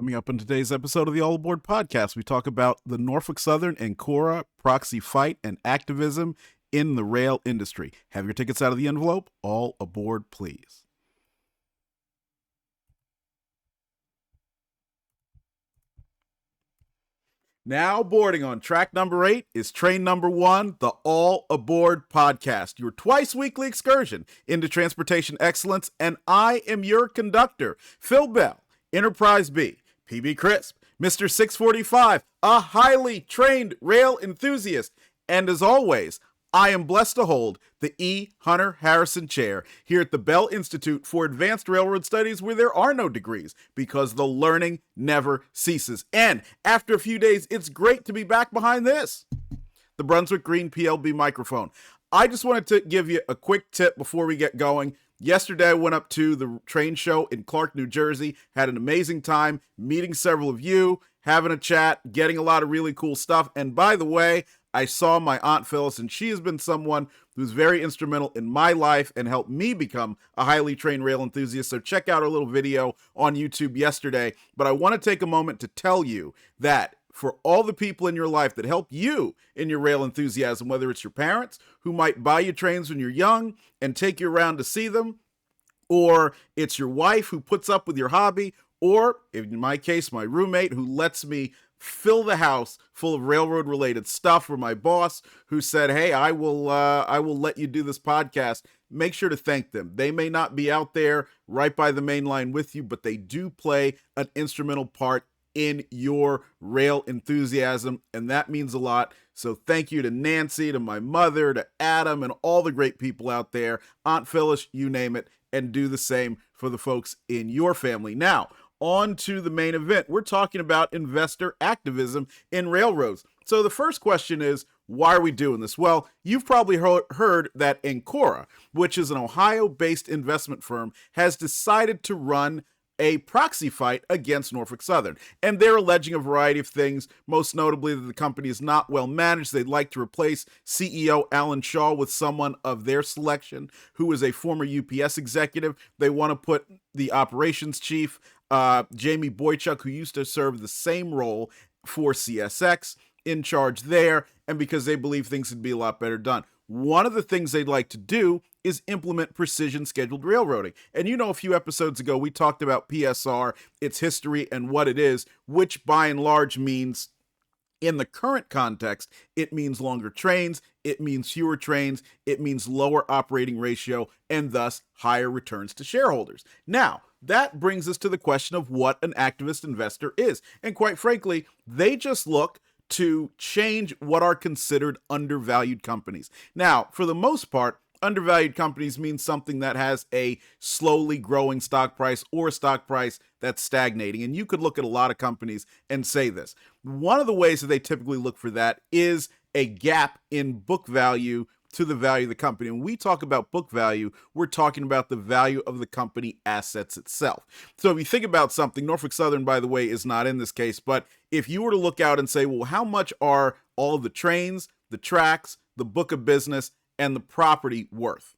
Coming up in today's episode of the All Aboard podcast, we talk about the Norfolk Southern Ancora proxy fight and activism in the rail industry. Have your tickets out of the envelope. All aboard, please. Now boarding on track number 8 is train number 1, the All Aboard podcast, your twice weekly excursion into transportation excellence, and I am your conductor, Phil Bell, Enterprise B. PB Crisp, Mr. 645, a highly trained rail enthusiast, and as always, I am blessed to hold the E. Hunter Harrison Chair here at the Bell Institute for Advanced Railroad Studies, where there are no degrees because the learning never ceases. And after a few days, it's great to be back behind this, the Brunswick Green PLB microphone. I just wanted to give you a quick tip before we get going. Yesterday, I went up to the train show in Clark, New Jersey, had an amazing time meeting several of you, having a chat, getting a lot of really cool stuff. And by the way, I saw my Aunt Phyllis, and she has been someone who's very instrumental in my life and helped me become a highly trained rail enthusiast. So check out our little video on YouTube yesterday. But I want to take a moment to tell you that for all the people in your life that help you in your rail enthusiasm, whether it's your parents who might buy you trains when you're young and take you around to see them, or it's your wife who puts up with your hobby, or in my case, my roommate who lets me fill the house full of railroad related stuff, or my boss who said, hey, I will let you do this podcast. Make sure to thank them. They may not be out there right by the main line with you, but they do play an instrumental part in your rail enthusiasm, and that means a lot. So thank you to Nancy, to my mother, to Adam, and all the great people out there, Aunt Phyllis, you name it, and do the same for the folks in your family. Now, on to the main event. We're talking about investor activism in railroads. So the first question is, why are we doing this? Well, you've probably heard that Ancora, which is an Ohio-based investment firm, has decided to run a proxy fight against Norfolk Southern. And they're alleging a variety of things, most notably that the company is not well managed. They'd like to replace CEO Alan Shaw with someone of their selection who is a former UPS executive. They want to put the operations chief, Jamie Boychuk, who used to serve the same role for CSX, in charge there, and because they believe things would be a lot better done. One of the things they'd like to do is implement precision scheduled railroading. And you know, a few episodes ago, we talked about PSR, its history, and what it is, which by and large means, in the current context, it means longer trains, it means fewer trains, it means lower operating ratio, and thus higher returns to shareholders. Now, that brings us to the question of what an activist investor is. And quite frankly, they just look to change what are considered undervalued companies. Now, for the most part, undervalued companies mean something that has a slowly growing stock price or a stock price that's stagnating. And you could look at a lot of companies and say this. One of the ways that they typically look for that is a gap in book value to the value of the company. And when we talk about book value, we're talking about the value of the company assets itself. So if you think about something, Norfolk Southern, by the way, is not in this case, but if you were to look out and say, well, how much are all of the trains, the tracks, the book of business, and the property worth?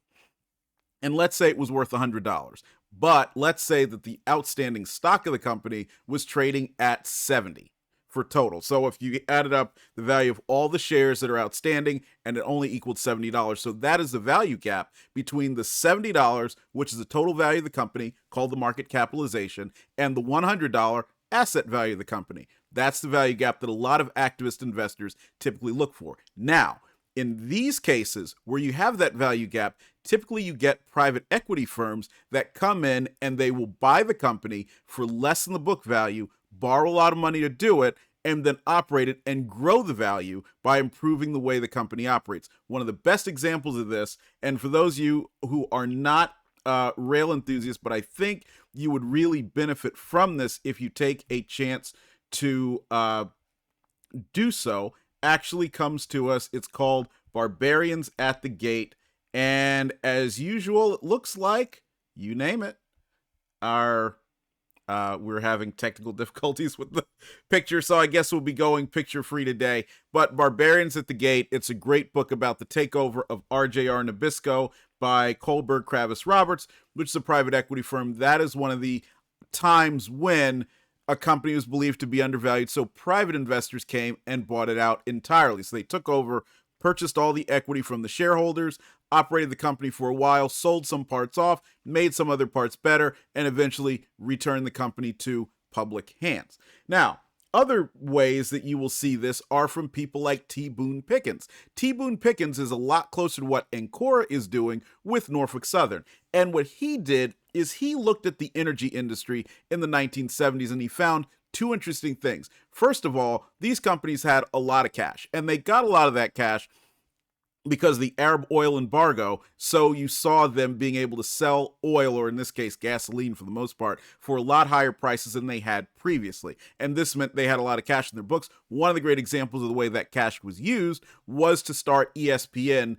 And let's say it was worth $100, but let's say that the outstanding stock of the company was trading at 70 for total. So if you added up the value of all the shares that are outstanding, and it only equaled $70. So that is the value gap between the $70, which is the total value of the company, called the market capitalization, and the $100 asset value of the company. That's the value gap that a lot of activist investors typically look for. Now, in these cases where you have that value gap, typically you get private equity firms that come in and they will buy the company for less than the book value, borrow a lot of money to do it, and then operate it and grow the value by improving the way the company operates. One of the best examples of this, and for those of you who are not rail enthusiasts, but I think you would really benefit from this if you take a chance to do so, actually comes to us. It's called Barbarians at the Gate. And as usual, it looks like, you name it, we're having technical difficulties with the picture, so I guess we'll be going picture free today. But Barbarians at the Gate, it's a great book about the takeover of RJR Nabisco by Kohlberg Kravis Roberts, which is a private equity firm. That is one of the times when a company was believed to be undervalued, so private investors came and bought it out entirely. So they took over, purchased all the equity from the shareholders, operated the company for a while, sold some parts off, made some other parts better, and eventually returned the company to public hands. Now, other ways that you will see this are from people like T. Boone Pickens. T. Boone Pickens is a lot closer to what Ancora is doing with Norfolk Southern. And what he did is he looked at the energy industry in the 1970s and he found two interesting things. First of all, these companies had a lot of cash, and they got a lot of that cash because of the Arab oil embargo. So you saw them being able to sell oil, or in this case, gasoline for the most part, for a lot higher prices than they had previously. And this meant they had a lot of cash in their books. One of the great examples of the way that cash was used was to start ESPN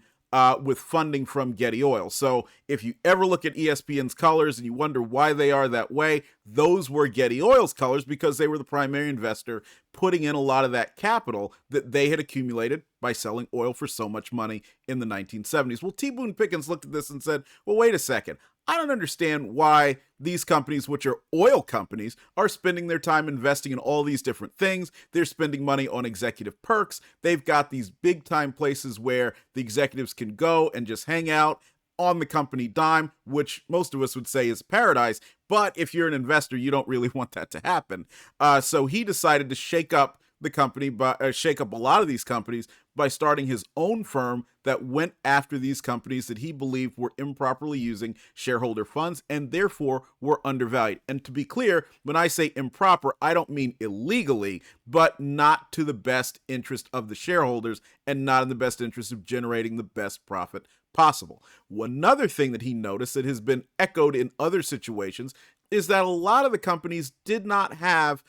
with funding from Getty Oil. So if you ever look at ESPN's colors and you wonder why they are that way, those were Getty Oil's colors because they were the primary investor putting in a lot of that capital that they had accumulated by selling oil for so much money in the 1970s. Well, T. Boone Pickens looked at this and said, well, wait a second. I don't understand why these companies, which are oil companies, are spending their time investing in all these different things. They're spending money on executive perks. They've got these big time places where the executives can go and just hang out on the company dime, which most of us would say is paradise. But if you're an investor, you don't really want that to happen. So he decided to shake up the company, shake up a lot of these companies by starting his own firm that went after these companies that he believed were improperly using shareholder funds and therefore were undervalued. And to be clear, when I say improper, I don't mean illegally, but not to the best interest of the shareholders and not in the best interest of generating the best profit possible. Another thing that he noticed that has been echoed in other situations is that a lot of the companies did not have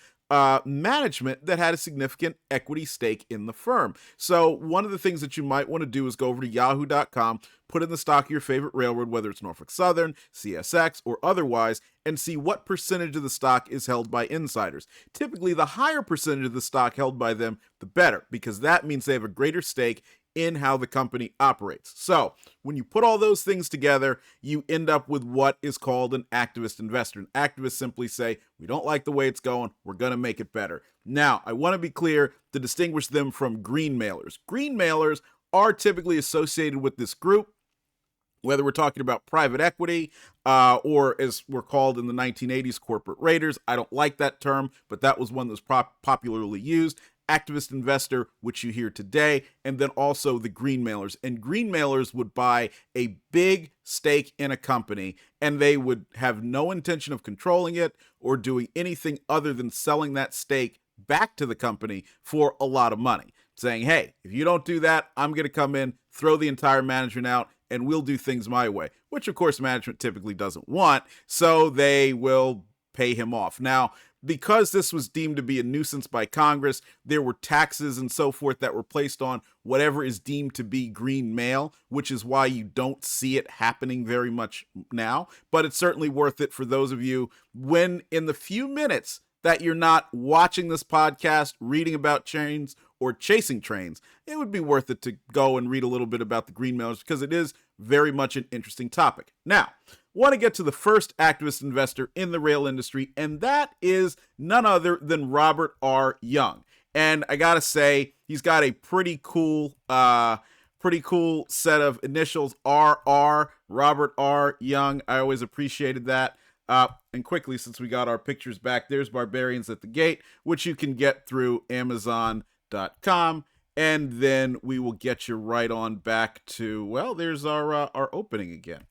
management that had a significant equity stake in the firm. So one of the things that you might want to do is go over to yahoo.com, put in the stock of your favorite railroad, whether it's Norfolk Southern, CSX, or otherwise, and see what percentage of the stock is held by insiders. Typically, the higher percentage of the stock held by them, the better, because that means they have a greater stake in how the company operates. So when you put all those things together, you end up with what is called an activist investor. And activists simply say, we don't like the way it's going, we're going to make it better. Now, I want to be clear to distinguish them from green mailers. Green mailers are typically associated with this group, whether we're talking about private equity or, as we're called in the 1980s, corporate raiders. I don't like that term, but that was one that was popularly used. Activist investor, which you hear today, and then also the green mailers. And green mailers would buy a big stake in a company, and they would have no intention of controlling it or doing anything other than selling that stake back to the company for a lot of money, saying, hey, if you don't do that, I'm going to come in, throw the entire management out, and we'll do things my way, which of course management typically doesn't want, so they will pay him off. Now, because this was deemed to be a nuisance by Congress, there were taxes and so forth that were placed on whatever is deemed to be green mail, which is why you don't see it happening very much now. But it's certainly worth it for those of you when in the few minutes that you're not watching this podcast, reading about trains, or chasing trains, it would be worth it to go and read a little bit about the green mailers because it is very much an interesting topic. Now, want to get to the first activist investor in the rail industry, and that is none other than Robert R. Young. And I gotta say, he's got a pretty cool set of initials, RR, Robert R. Young. I always appreciated that. And quickly, since we got our pictures back, there's Barbarians at the Gate, which you can get through Amazon.com. And then we will get you right on back to, well, there's our opening again.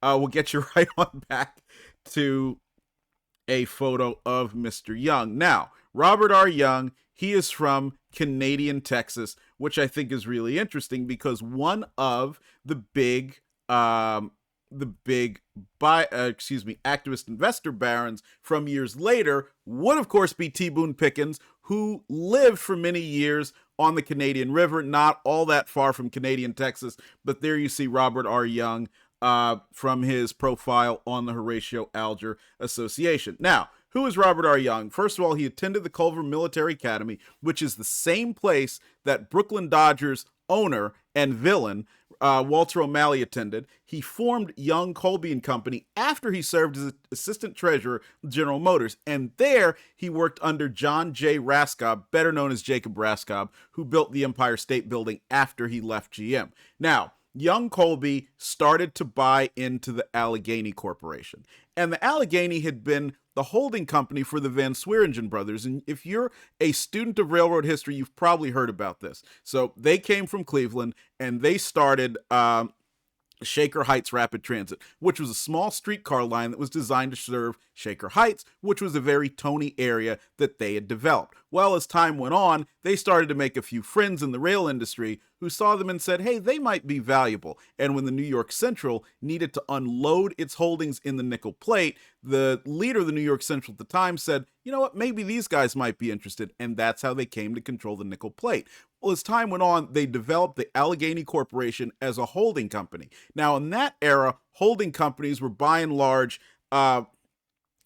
We'll get you right on back to a photo of Mr. Young. Now, Robert R. Young, he is from Canadian Texas, which I think is really interesting because one of the big activist investor barons from years later would, of course, be T. Boone Pickens, who lived for many years on the Canadian River, not all that far from Canadian Texas, but there you see Robert R. Young from his profile on the Horatio Alger Association. Now, who is Robert R. Young? First of all, he attended the Culver Military Academy, which is the same place that Brooklyn Dodgers owner and villain Walter O'Malley attended. He formed Young, Colby and Company after he served as assistant treasurer of General Motors. And there he worked under John J. Raskob, better known as Jacob Raskob, who built the Empire State Building after he left GM. Now, Young Colby started to buy into the Allegheny Corporation. And the Allegheny had been the holding company for the Van Sweringen brothers. And if you're a student of railroad history, you've probably heard about this. So they came from Cleveland and they started Shaker Heights Rapid Transit, which was a small streetcar line that was designed to serve Shaker Heights, which was a very Tony area that they had developed. Well, as time went on, they started to make a few friends in the rail industry who saw them and said, hey, they might be valuable. And when the New York Central needed to unload its holdings in the nickel plate, the leader of the New York Central at the time said, you know what, maybe these guys might be interested. And that's how they came to control the nickel plate. Well, as time went on, they developed the Allegheny Corporation as a holding company. Now, in that era, holding companies were by and large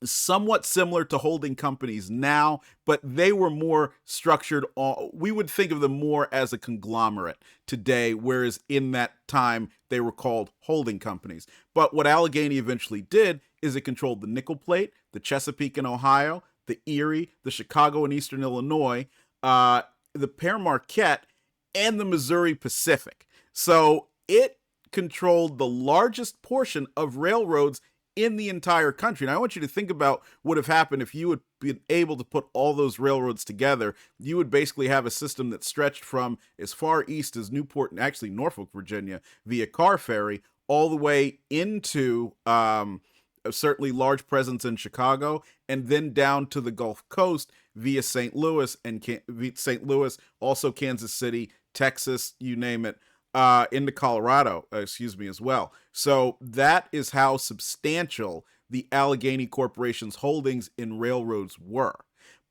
somewhat similar to holding companies now, but they were more structured. We would think of them more as a conglomerate today, whereas in that time, they were called holding companies. But what Allegheny eventually did is it controlled the nickel plate, the Chesapeake and Ohio, the Erie, the Chicago and Eastern Illinois, the Père Marquette, and the Missouri Pacific. So it controlled the largest portion of railroads in the entire country. And I want you to think about what would have happened if you had been able to put all those railroads together. You would basically have a system that stretched from as far east as Newport and actually Norfolk, Virginia, via car ferry, all the way into certainly large presence in Chicago, and then down to the Gulf Coast via St. Louis, also Kansas City, Texas, you name it, into Colorado, as well. So that is how substantial the Allegheny Corporation's holdings in railroads were.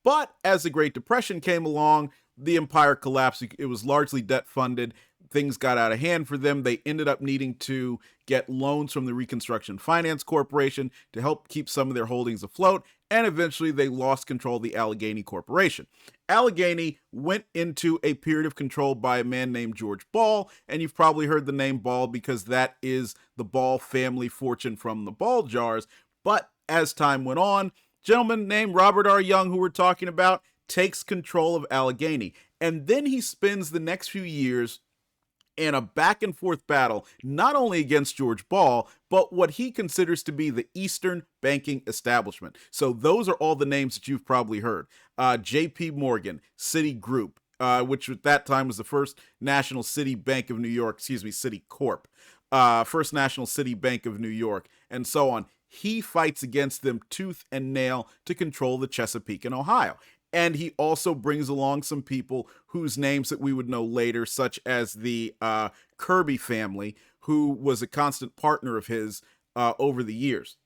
But as the Great Depression came along, the empire collapsed. It was largely debt funded. Things got out of hand for them. They ended up needing to get loans from the Reconstruction Finance Corporation to help keep some of their holdings afloat, and eventually they lost control of the Allegheny Corporation. Allegheny went into a period of control by a man named George Ball, and you've probably heard the name Ball because that is the Ball family fortune from the Ball jars. But as time went on, a gentleman named Robert R. Young, who we're talking about, takes control of Allegheny. And then he spends the next few years in a back and forth battle, not only against George Ball, but what he considers to be the Eastern banking establishment. So those are all the names that you've probably heard. J.P. Morgan, Citigroup, which at that time was the First National City Bank of New York, City Corp, First National City Bank of New York, and so on. He fights against them tooth and nail to control the Chesapeake and Ohio. And he also brings along some people whose names that we would know later, such as the Kirby family, who was a constant partner of his over the years.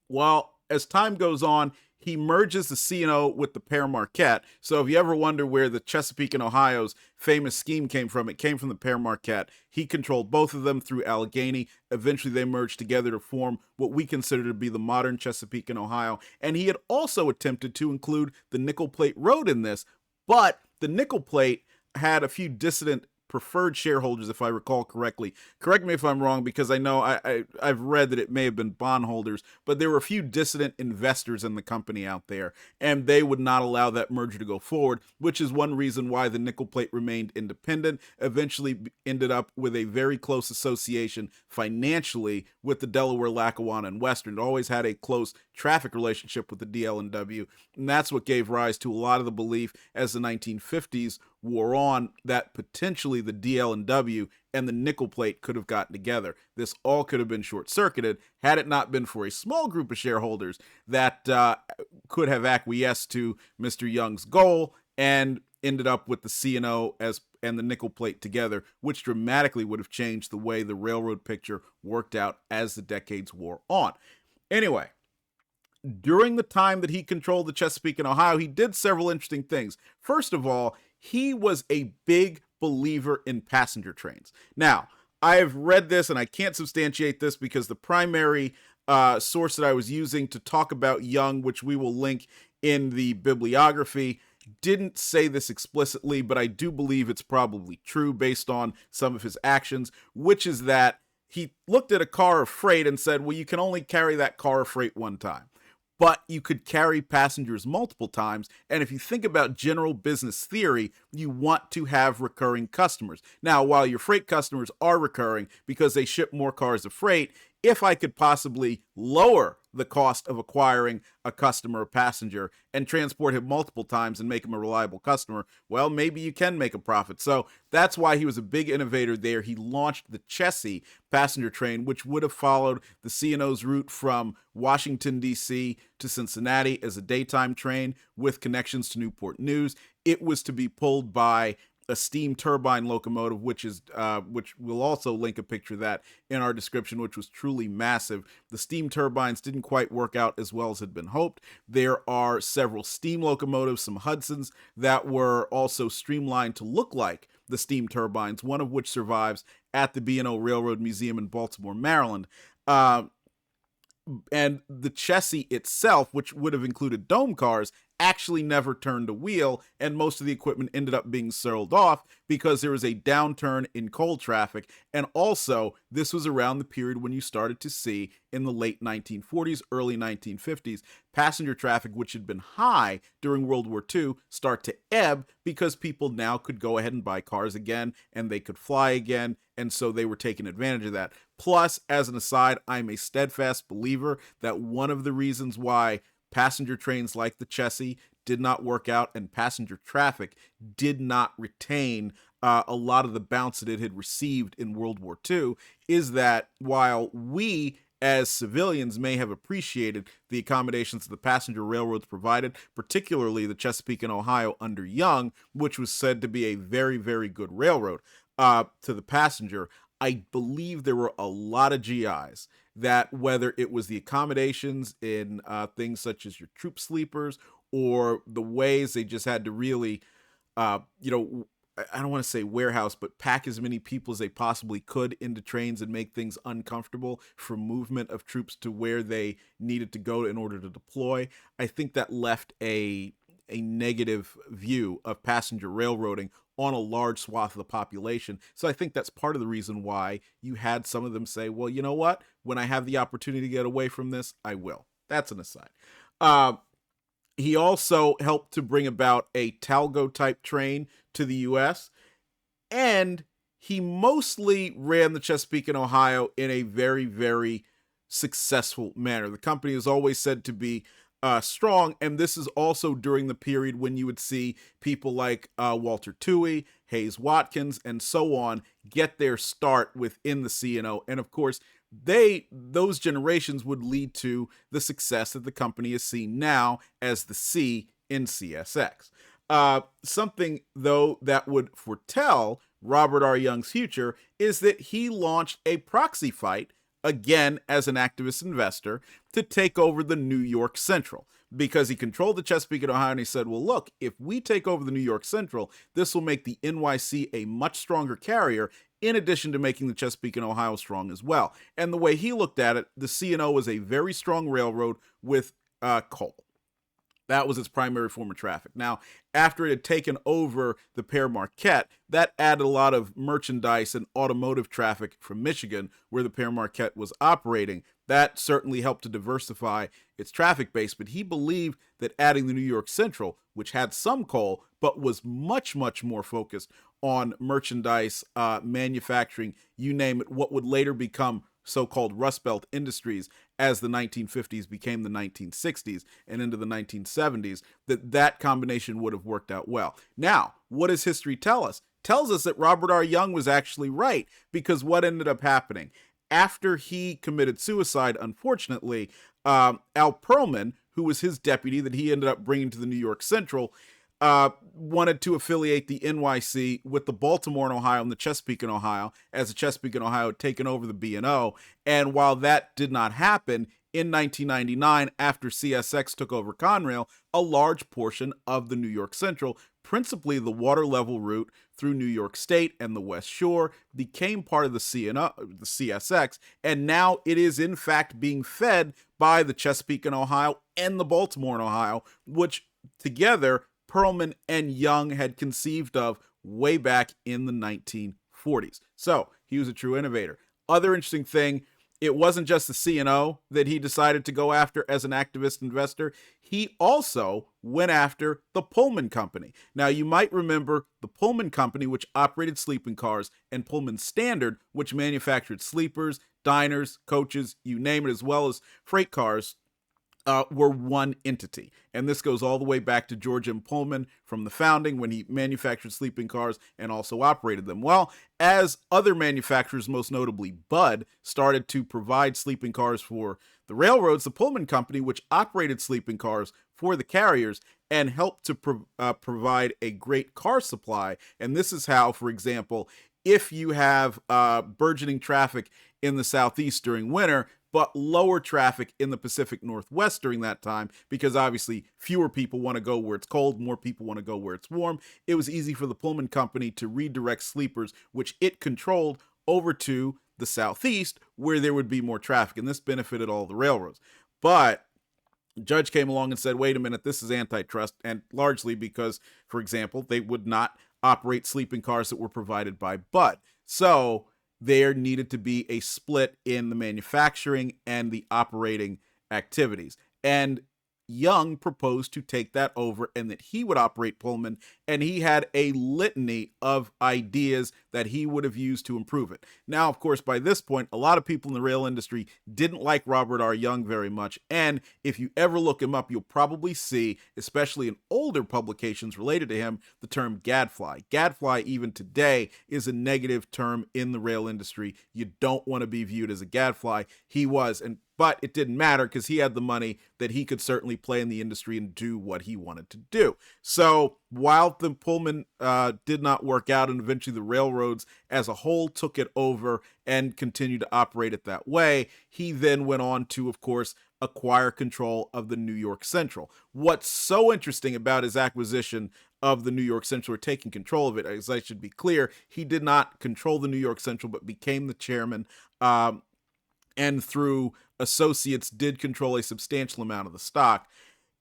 Well, as time goes on, he merges the C&O with the Père Marquette. So if you ever wonder where the Chesapeake and Ohio's famous scheme came from, it came from the Père Marquette. He controlled both of them through Allegheny. Eventually they merged together to form what we consider to be the modern Chesapeake and Ohio. And he had also attempted to include the Nickel Plate Road in this, but the Nickel Plate had a few dissident preferred shareholders, if I recall correctly. Correct me if I'm wrong, because I know I've read that it may have been bondholders, but there were a few dissident investors in the company out there, and they would not allow that merger to go forward, which is one reason why the Nickel Plate remained independent, eventually ended up with a very close association financially with the Delaware, Lackawanna, and Western. It always had a close traffic relationship with the DL&W, and that's what gave rise to a lot of the belief as the 1950s wore on that potentially the DL&W and the Nickel Plate could have gotten together. This all could have been short-circuited had it not been for a small group of shareholders that could have acquiesced to Mr. Young's goal and ended up with the C&O and the Nickel Plate together, which dramatically would have changed the way the railroad picture worked out as the decades wore on. Anyway, during the time that he controlled the Chesapeake and Ohio, he did several interesting things. First of all, he was a big believer in passenger trains. Now, I have read this and I can't substantiate this because the primary source that I was using to talk about Young, which we will link in the bibliography, didn't say this explicitly, but I do believe it's probably true based on some of his actions, which is that he looked at a car of freight and said, well, you can only carry that car of freight one time, but you could carry passengers multiple times. And if you think about general business theory, you want to have recurring customers. Now, while your freight customers are recurring because they ship more cars of freight, if I could possibly lower the cost of acquiring a customer or passenger and transport him multiple times and make him a reliable customer, well, maybe you can make a profit. So that's why he was a big innovator there. He launched the Chessie passenger train, which would have followed the C&O's route from Washington, D.C. to Cincinnati as a daytime train with connections to Newport News. It was to be pulled by a steam turbine locomotive, which we'll also link a picture of that in our description, which was truly massive. The steam turbines didn't quite work out as well as had been hoped. There are several steam locomotives, some Hudsons, that were also streamlined to look like the steam turbines, one of which survives at the B&O Railroad Museum in Baltimore, Maryland. And the Chessie itself, which would have included dome cars, actually never turned a wheel, and most of the equipment ended up being sold off because there was a downturn in coal traffic. And also, this was around the period when you started to see, in the late 1940s, early 1950s, passenger traffic, which had been high during World War II, start to ebb because people now could go ahead and buy cars again, and they could fly again, and so they were taking advantage of that. Plus, as an aside, I'm a steadfast believer that one of the reasons why passenger trains like the Chessie did not work out and passenger traffic did not retain a lot of the bounce that it had received in World War II is that while we as civilians may have appreciated the accommodations the passenger railroads provided, particularly the Chesapeake and Ohio under Young, which was said to be a very, very good railroad to the passenger, I believe there were a lot of GIs that, whether it was the accommodations in things such as your troop sleepers or the ways they just had to really, I don't want to say warehouse, but pack as many people as they possibly could into trains and make things uncomfortable for movement of troops to where they needed to go in order to deploy. I think that left a negative view of passenger railroading on a large swath of the population. So I think that's part of the reason why you had some of them say, well, you know what? When I have the opportunity to get away from this, I will. That's an aside. He also helped to bring about a Talgo type train to the U.S. And he mostly ran the Chesapeake and Ohio in a very, very successful manner. The company is always said to be strong, and this is also during the period when you would see people like Walter Toohey, Hayes Watkins, and so on get their start within the C&O. And of course, those generations would lead to the success that the company is seen now as the C in CSX. Something, though, that would foretell Robert R. Young's future is that he launched a proxy fight, again as an activist investor, to take over the New York Central, because he controlled the Chesapeake and Ohio, and he said, well, look, if we take over the New York Central, this will make the NYC a much stronger carrier, in addition to making the Chesapeake and Ohio strong as well. And the way he looked at it, the C&O was a very strong railroad with coal. That was its primary form of traffic. Now, after it had taken over the Père Marquette, that added a lot of merchandise and automotive traffic from Michigan, where the Père Marquette was operating. That certainly helped to diversify its traffic base, but he believed that adding the New York Central, which had some coal, but was much, much more focused on merchandise, manufacturing, you name it, what would later become so-called Rust Belt industries as the 1950s became the 1960s and into the 1970s, that combination would have worked out well. Now, what does history tell us? Tells us that Robert R. Young was actually right, because what ended up happening? After he committed suicide, unfortunately, Al Pearlman, who was his deputy that he ended up bringing to the New York Central, wanted to affiliate the NYC with the Baltimore and Ohio and the Chesapeake and Ohio, as the Chesapeake and Ohio had taken over the B&O. And while that did not happen, in 1999, after CSX took over Conrail, a large portion of the New York Central, principally the water level route through New York State and the West Shore, became part of the CSX, and now it is in fact being fed by the Chesapeake and Ohio and the Baltimore and Ohio, which together Perlman and Young had conceived of way back in the 1940s. So he was a true innovator. Other interesting thing, it wasn't just the C&O that he decided to go after as an activist investor. He also went after the Pullman Company. Now, you might remember the Pullman Company, which operated sleeping cars, and Pullman Standard, which manufactured sleepers, diners, coaches, you name it, as well as freight cars, were one entity. And this goes all the way back to George M. Pullman from the founding, when he manufactured sleeping cars and also operated them. Well, as other manufacturers, most notably Budd, started to provide sleeping cars for the railroads, the Pullman Company, which operated sleeping cars for the carriers and helped to provide a great car supply. And this is how, for example, if you have burgeoning traffic in the Southeast during winter, but lower traffic in the Pacific Northwest during that time, because obviously fewer people want to go where it's cold, more people want to go where it's warm, it was easy for the Pullman Company to redirect sleepers, which it controlled, over to the Southeast, where there would be more traffic, and this benefited all the railroads. But the judge came along and said, wait a minute, this is antitrust, and largely because, for example, they would not operate sleeping cars that were provided by Budd. So there needed to be a split in the manufacturing and the operating activities. And Young proposed to take that over and that he would operate Pullman, and he had a litany of ideas that he would have used to improve it. Now, of course, by this point, a lot of people in the rail industry didn't like Robert R. Young very much, and if you ever look him up, you'll probably see, especially in older publications related to him, the term gadfly. Gadfly, even today, is a negative term in the rail industry. You don't want to be viewed as a gadfly. He was, but it didn't matter because he had the money that he could certainly play in the industry and do what he wanted to do. So while the Pullman did not work out, and eventually the railroads as a whole took it over and continued to operate it that way, he then went on to, of course, acquire control of the New York Central. What's so interesting about his acquisition of the New York Central, or taking control of it, as I should be clear, he did not control the New York Central, but became the chairman, and through associates did control a substantial amount of the stock,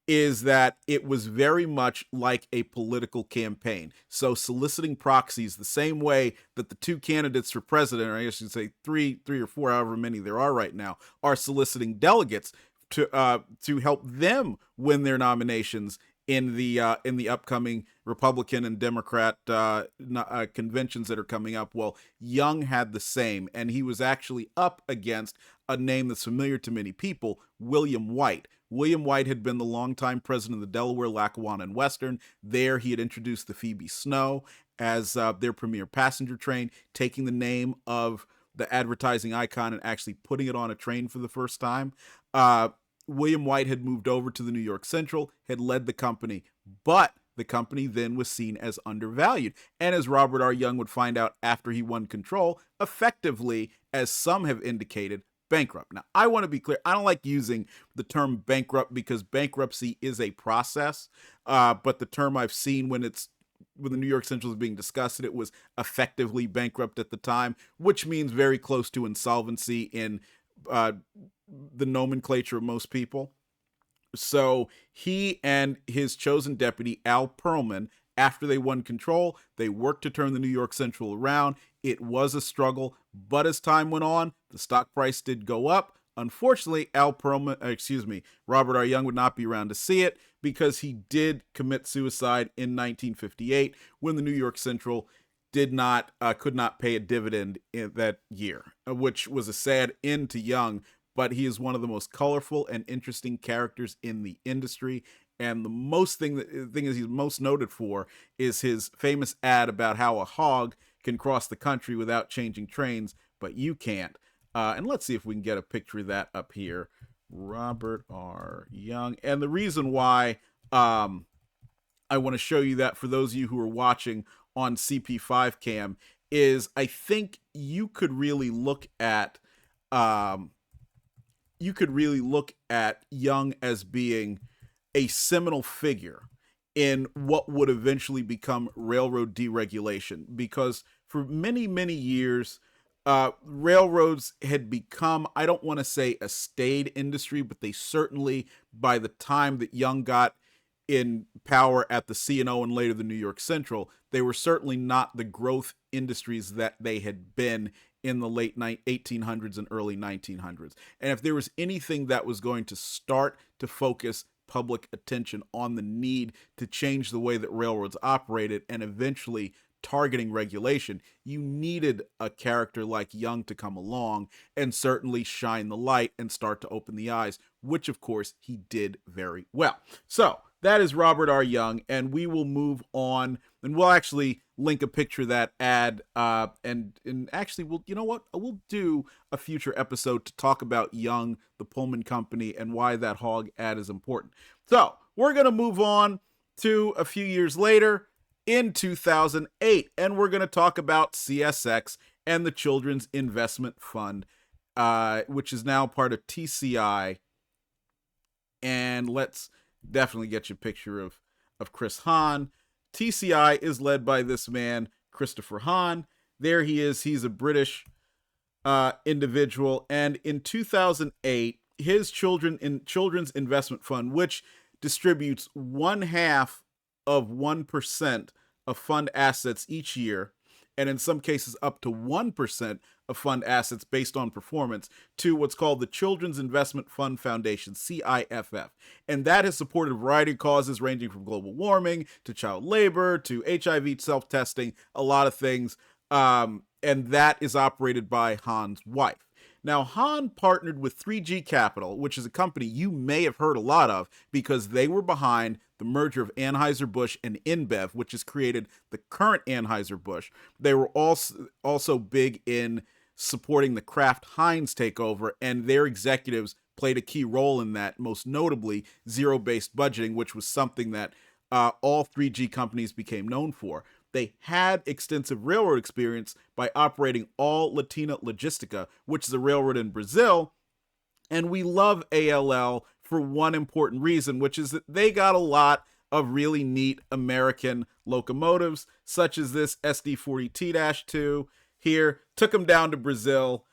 is that it was very much like a political campaign. So soliciting proxies the same way that the two candidates for president, or I should say three or four, however many there are right now, are soliciting delegates to help them win their nominations in the upcoming Republican and Democrat conventions that are coming up. Well, Young had the same, and he was actually up against a name that's familiar to many people, William White. William White had been the longtime president of the Delaware, Lackawanna, and Western. There, he had introduced the Phoebe Snow as their premier passenger train, taking the name of the advertising icon and actually putting it on a train for the first time. William White had moved over to the New York Central, had led the company, but the company then was seen as undervalued. And as Robert R. Young would find out after he won control, effectively, as some have indicated, bankrupt. Now, I want to be clear. I don't like using the term bankrupt because bankruptcy is a process. But the term I've seen when the New York Central is being discussed, it was effectively bankrupt at the time, which means very close to insolvency in the nomenclature of most people. So he and his chosen deputy, Al Perlman, after they won control, they worked to turn the New York Central around. It was a struggle, but as time went on, the stock price did go up. Unfortunately, Robert R. Young would not be around to see it because he did commit suicide in 1958 when the New York Central could not pay a dividend in that year, which was a sad end to Young. But he is one of the most colorful and interesting characters in the industry. And the thing is he's most noted for is his famous ad about how a hog can cross the country without changing trains, but you can't. And let's see if we can get a picture of that up here. Robert R. Young. And the reason why I want to show you that for those of you who are watching on CP5 Cam is I think you could really look at Young as being a seminal figure in what would eventually become railroad deregulation, because for many, many years, railroads had become, I don't want to say a staid industry, but they certainly, by the time that Young got in power at the C&O and later the New York Central, they were certainly not the growth industries that they had been in the late 1800s and early 1900s. And if there was anything that was going to start to focus public attention on the need to change the way that railroads operated and eventually targeting regulation, you needed a character like Young to come along and certainly shine the light and start to open the eyes, which of course he did very well. So that is Robert R. Young, and we will move on, and we'll actually link a picture of that ad, and actually, we'll do a future episode to talk about Young, the Pullman Company, and why that hog ad is important. So we're going to move on to a few years later in 2008, and we're going to talk about CSX and the Children's Investment Fund, which is now part of TCI. And let's definitely get you a picture of Chris Hahn. TCI is led by this man, Christopher Hahn. There he is. He's a British individual. And in 2008, his Children's Investment Fund, which distributes 0.5% of fund assets each year, and in some cases up to 1% of fund assets based on performance, to what's called the Children's Investment Fund Foundation, CIFF. And that has supported a variety of causes ranging from global warming to child labor to HIV self-testing, a lot of things. And that is operated by Hahn's wife. Now, Hahn partnered with 3G Capital, which is a company you may have heard a lot of because they were behind the merger of Anheuser-Busch and InBev, which has created the current Anheuser-Busch. They were also big in supporting the Kraft Heinz takeover, and their executives played a key role in that, most notably zero-based budgeting, which was something that all 3G companies became known for. They had extensive railroad experience by operating all Latina Logistica, which is a railroad in Brazil. And we love ALL for one important reason, which is that they got a lot of really neat American locomotives, such as this SD40T-2 here. Took them down to Brazil,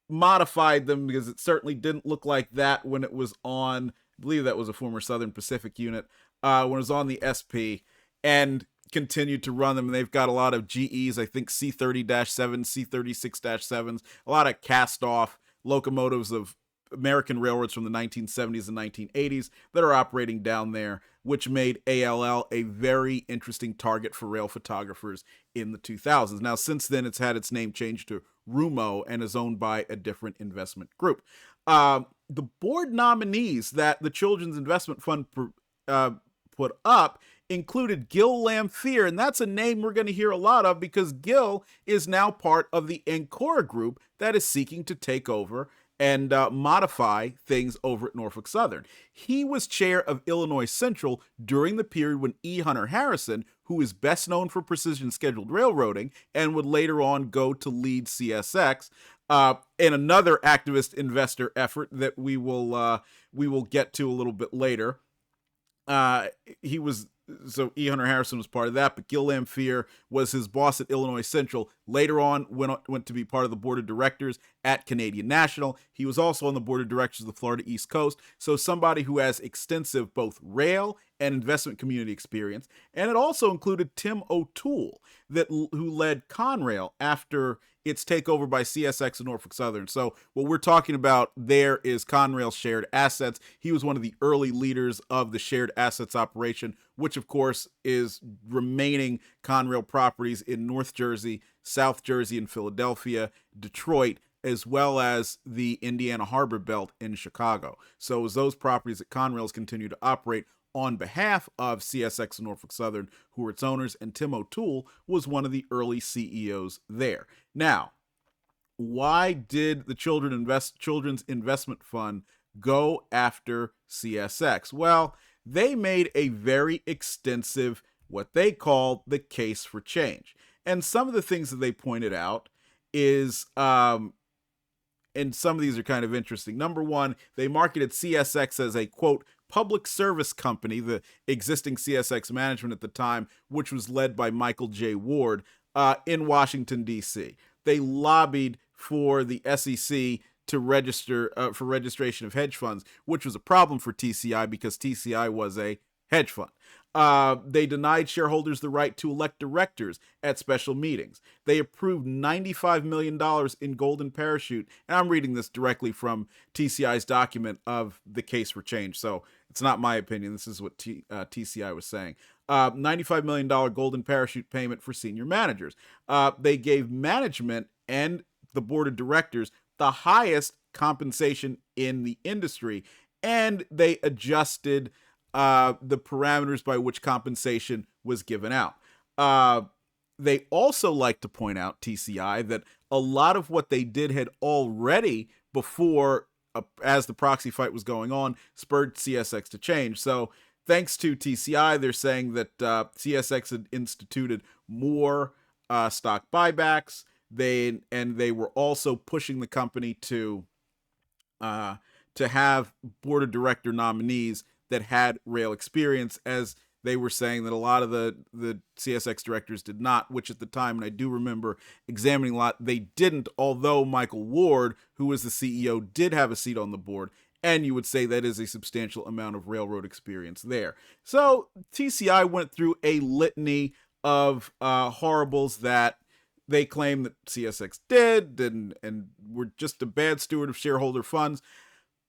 modified them because it certainly didn't look like that when it was on, I believe that was a former Southern Pacific unit, when it was on the SP. And continued to run them. And they've got a lot of GEs, I think C30-7, C36-7s, a lot of cast-off locomotives of American railroads from the 1970s and 1980s that are operating down there, which made ALL a very interesting target for rail photographers in the 2000s. Now, since then, it's had its name changed to Rumo and is owned by a different investment group. The board nominees that the Children's Investment Fund put up included Gil Lamphere, and that's a name we're going to hear a lot of because Gil is now part of the Ancora group that is seeking to take over and modify things over at Norfolk Southern. He was chair of Illinois Central during the period when E. Hunter Harrison, who is best known for precision scheduled railroading and would later on go to lead CSX, and another activist investor effort that we will get to a little bit later. So E. Hunter Harrison was part of that, but Gil Lamphere was his boss at Illinois Central. Later on, went to be part of the board of directors at Canadian National. He was also on the board of directors of the Florida East Coast. So somebody who has extensive both rail and investment community experience. And it also included Tim O'Toole, who led Conrail after its takeover by CSX and Norfolk Southern. So what we're talking about there is Conrail's shared assets. He was one of the early leaders of the shared assets operation, which of course is remaining Conrail properties in North Jersey, South Jersey, and Philadelphia, Detroit, as well as the Indiana Harbor Belt in Chicago. So it was those properties that Conrail's continue to operate on behalf of CSX and Norfolk Southern, who were its owners, and Tim O'Toole was one of the early CEOs there. Now, why did the Children's Investment Fund go after CSX? Well, they made a very extensive, what they called the case for change. And some of the things that they pointed out is, and some of these are kind of interesting. Number one, they marketed CSX as a, quote, public service company, the existing CSX management at the time, which was led by Michael J. Ward in Washington, D.C. They lobbied for the SEC to register for registration of hedge funds, which was a problem for TCI because TCI was a hedge fund. They denied shareholders the right to elect directors at special meetings. They approved $95 million in golden parachute. And I'm reading this directly from TCI's document of the case for change. So it's not my opinion. This is what TCI was saying. $95 million golden parachute payment for senior managers. They gave management and the board of directors the highest compensation in the industry. And they adjusted the parameters by which compensation was given out. They also like to point out, TCI, that a lot of what they did had already before, as the proxy fight was going on, spurred CSX to change. So thanks to TCI, they're saying that CSX had instituted more stock buybacks. They were also pushing the company to have board of director nominees that had rail experience, as they were saying that a lot of the CSX directors did not, which at the time, and I do remember examining a lot, they didn't, although Michael Ward, who was the CEO, did have a seat on the board, and you would say that is a substantial amount of railroad experience there. So TCI went through a litany of horribles that they claim that CSX did and were just a bad steward of shareholder funds.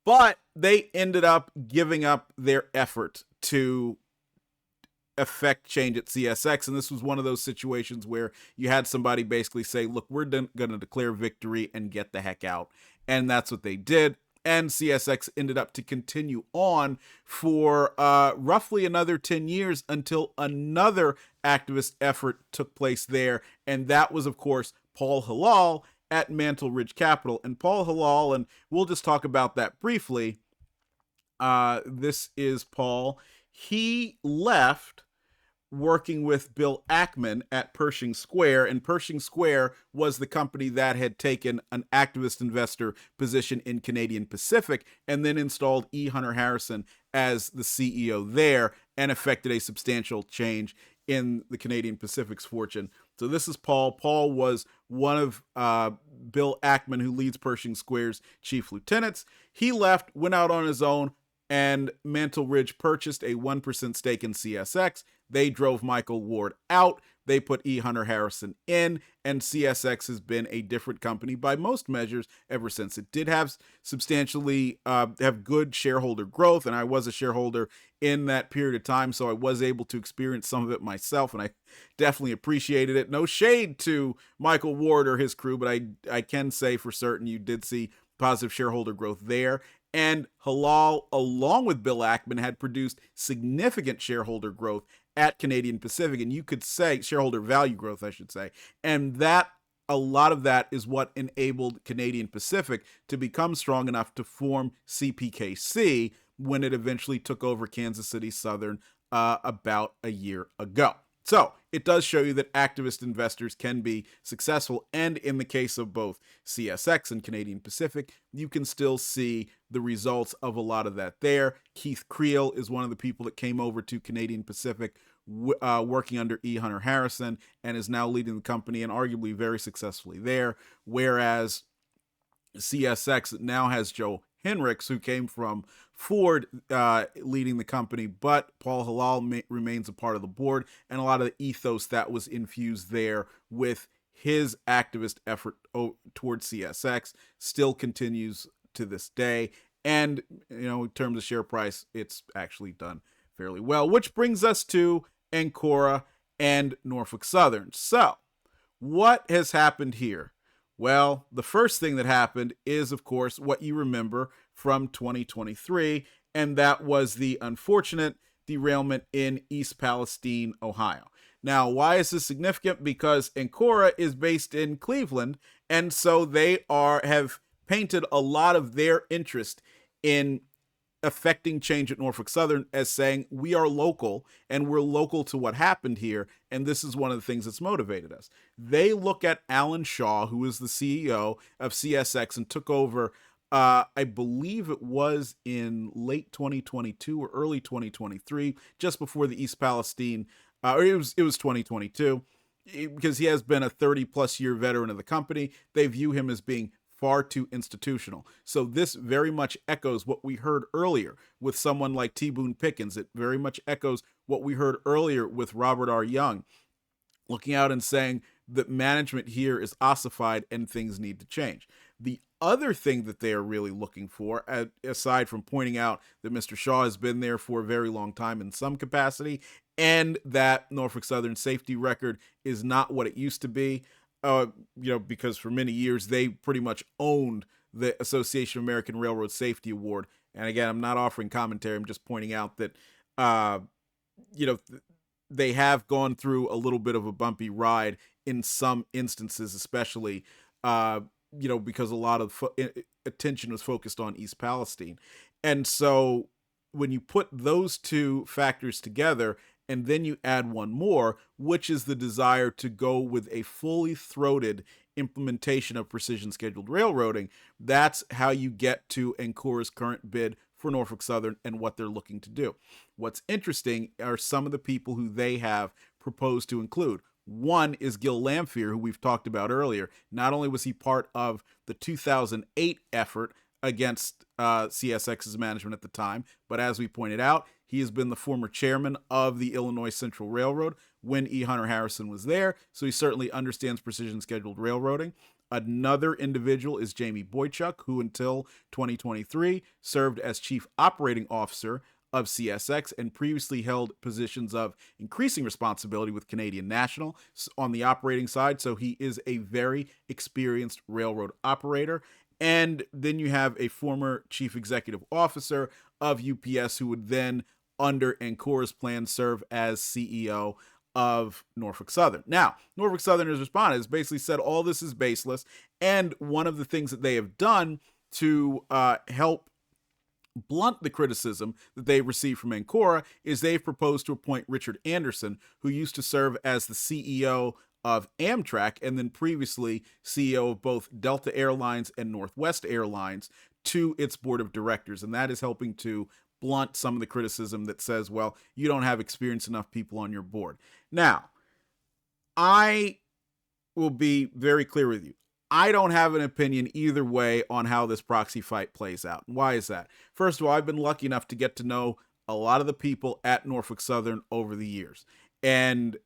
But they ended up giving up their effort to affect change at CSX. And this was one of those situations where you had somebody basically say, look, we're going to declare victory and get the heck out. And that's what they did. And CSX ended up to continue on for roughly another 10 years until another activist effort took place there. And that was, of course, Paul Hilal at Mantle Ridge Capital. And Paul Hilal, and we'll just talk about that briefly. This is Paul. He left working with Bill Ackman at Pershing Square, and Pershing Square was the company that had taken an activist investor position in Canadian Pacific and then installed E. Hunter Harrison as the CEO there and effected a substantial change in the Canadian Pacific's fortune. So this is Paul. Paul was one of Bill Ackman, who leads Pershing Square's chief lieutenants. He left, went out on his own, and Mantle Ridge purchased a 1% stake in CSX. They drove Michael Ward out. They put E. Hunter Harrison in, and CSX has been a different company by most measures ever since. It did have substantially have good shareholder growth, and I was a shareholder in that period of time, so I was able to experience some of it myself, and I definitely appreciated it. No shade to Michael Ward or his crew, but I can say for certain you did see positive shareholder growth there. And Hilal, along with Bill Ackman, had produced significant shareholder growth at Canadian Pacific, and you could say shareholder value growth, I should say. And that, a lot of that is what enabled Canadian Pacific to become strong enough to form CPKC when it eventually took over Kansas City Southern about a year ago. So it does show you that activist investors can be successful. And in the case of both CSX and Canadian Pacific, you can still see the results of a lot of that there. Keith Creel is one of the people that came over to Canadian Pacific working under E. Hunter Harrison and is now leading the company and arguably very successfully there. Whereas CSX now has Joe Henricks, who came from Ford, leading the company, but Paul Hilal remains a part of the board, and a lot of the ethos that was infused there with his activist effort towards CSX still continues to this day. And, you know, in terms of share price, it's actually done fairly well, which brings us to Ancora and Norfolk Southern. So what has happened here? Well, the first thing that happened is, of course, what you remember from 2023, and that was the unfortunate derailment in East Palestine, Ohio. Now, why is this significant? Because Ancora is based in Cleveland, and so they have painted a lot of their interest in affecting change at Norfolk Southern as saying, we are local and we're local to what happened here. And this is one of the things that's motivated us. They look at Alan Shaw, who is the CEO of CSX and took over, I believe it was in late 2022 or early 2023, just before the East Palestine, or it was 2022, because he has been a 30 plus year veteran of the company. They view him as being far too institutional. So this very much echoes what we heard earlier with someone like T. Boone Pickens. It very much echoes what we heard earlier with Robert R. Young, looking out and saying that management here is ossified and things need to change. The other thing that they are really looking for, aside from pointing out that Mr. Shaw has been there for a very long time in some capacity, and that Norfolk Southern safety record is not what it used to be, because for many years they pretty much owned the Association of American Railroad Safety Award. And again, I'm not offering commentary. I'm just pointing out that, they have gone through a little bit of a bumpy ride in some instances, especially, because a lot of attention was focused on East Palestine. And so when you put those two factors together, and then you add one more, which is the desire to go with a fully throated implementation of precision scheduled railroading, that's how you get to Ancora's current bid for Norfolk Southern and what they're looking to do. What's interesting are some of the people who they have proposed to include. One is Gil Lamphere, who we've talked about earlier. Not only was he part of the 2008 effort against CSX's management at the time, but as we pointed out, he has been the former chairman of the Illinois Central Railroad when E. Hunter Harrison was there, so he certainly understands precision scheduled railroading. Another individual is Jamie Boychuk, who until 2023 served as chief operating officer of CSX and previously held positions of increasing responsibility with Canadian National on the operating side, so he is a very experienced railroad operator. And then you have a former chief executive officer of UPS who would then, under Ancora's plan, serve as CEO of Norfolk Southern. Now, Norfolk Southern has responded, has basically said all this is baseless, and one of the things that they have done to help blunt the criticism that they received from Ancora is they've proposed to appoint Richard Anderson, who used to serve as the CEO of Amtrak and then previously CEO of both Delta Airlines and Northwest Airlines, to its board of directors. And that is helping to blunt some of the criticism that says, well, you don't have experienced enough people on your board. Now, I will be very clear with you. I don't have an opinion either way on how this proxy fight plays out. Why is that? First of all, I've been lucky enough to get to know a lot of the people at Norfolk Southern over the years. And,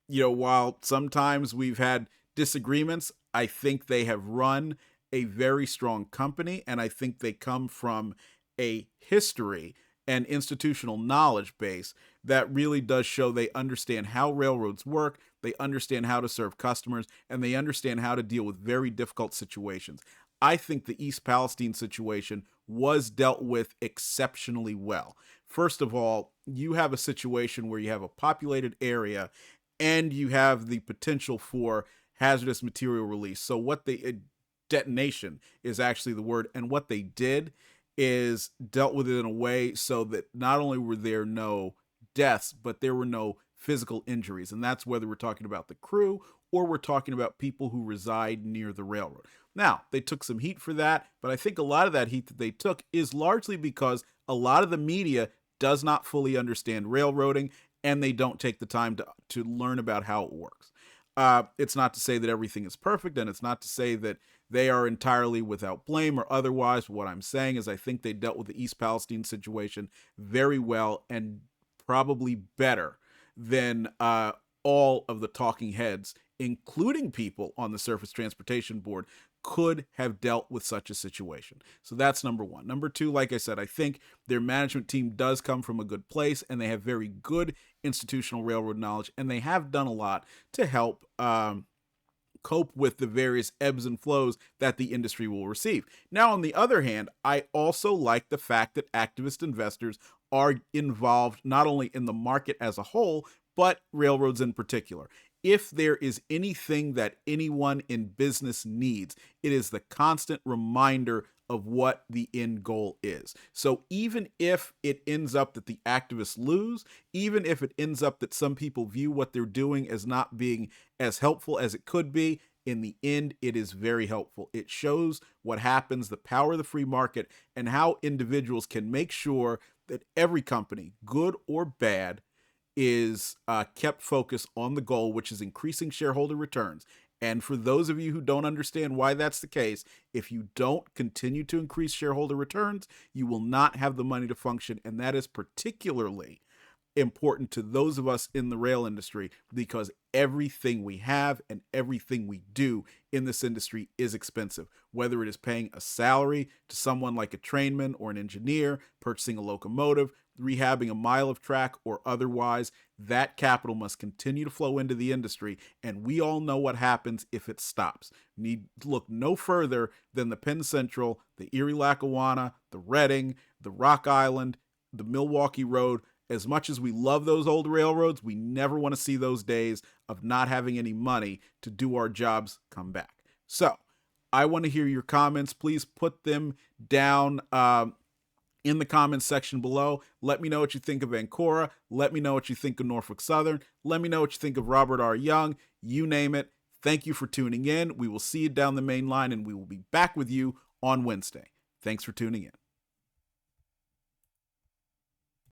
while sometimes we've had disagreements, I think they have run a very strong company, and I think they come from a history and institutional knowledge base that really does show they understand how railroads work, they understand how to serve customers, and they understand how to deal with very difficult situations. I think the East Palestine situation was dealt with exceptionally well. First of all, you have a situation where you have a populated area and you have the potential for hazardous material release. So detonation is actually the word, and what they did is dealt with it in a way so that not only were there no deaths, but there were no physical injuries. And that's whether we're talking about the crew or we're talking about people who reside near the railroad. Now, they took some heat for that, but I think a lot of that heat that they took is largely because a lot of the media does not fully understand railroading and they don't take the time to learn about how it works. It's not to say that everything is perfect, and it's not to say that they are entirely without blame or otherwise. What I'm saying is I think they dealt with the East Palestine situation very well and probably better than all of the talking heads, including people on the Surface Transportation Board, could have dealt with such a situation. So that's number one. Number two, like I said, I think their management team does come from a good place and they have very good institutional railroad knowledge, and they have done a lot to help cope with the various ebbs and flows that the industry will receive. Now, on the other hand, I also like the fact that activist investors are involved not only in the market as a whole, but railroads in particular. If there is anything that anyone in business needs, it is the constant reminder of what the end goal is. So even if it ends up that the activists lose, even if it ends up that some people view what they're doing as not being as helpful as it could be, in the end, it is very helpful. It shows what happens, the power of the free market, and how individuals can make sure that every company, good or bad, is kept focused on the goal, which is increasing shareholder returns. And for those of you who don't understand why that's the case, if you don't continue to increase shareholder returns, you will not have the money to function. And that is particularly important to those of us in the rail industry, because everything we have and everything we do in this industry is expensive, whether it is paying a salary to someone like a trainman or an engineer, purchasing a locomotive, rehabbing a mile of track, or otherwise. That capital must continue to flow into the industry, and we all know what happens if it stops. Need look no further than the Penn Central, the Erie-Lackawanna, the Reading, the Rock Island, the Milwaukee Road. As much as we love those old railroads, we never want to see those days of not having any money to do our jobs come back. So I want to hear your comments. Please put them down in the comments section below. Let me know what you think of Ancora. Let me know what you think of Norfolk Southern. Let me know what you think of Robert R. Young. You name it. Thank you for tuning in. We will see you down the main line, and we will be back with you on Wednesday. Thanks for tuning in.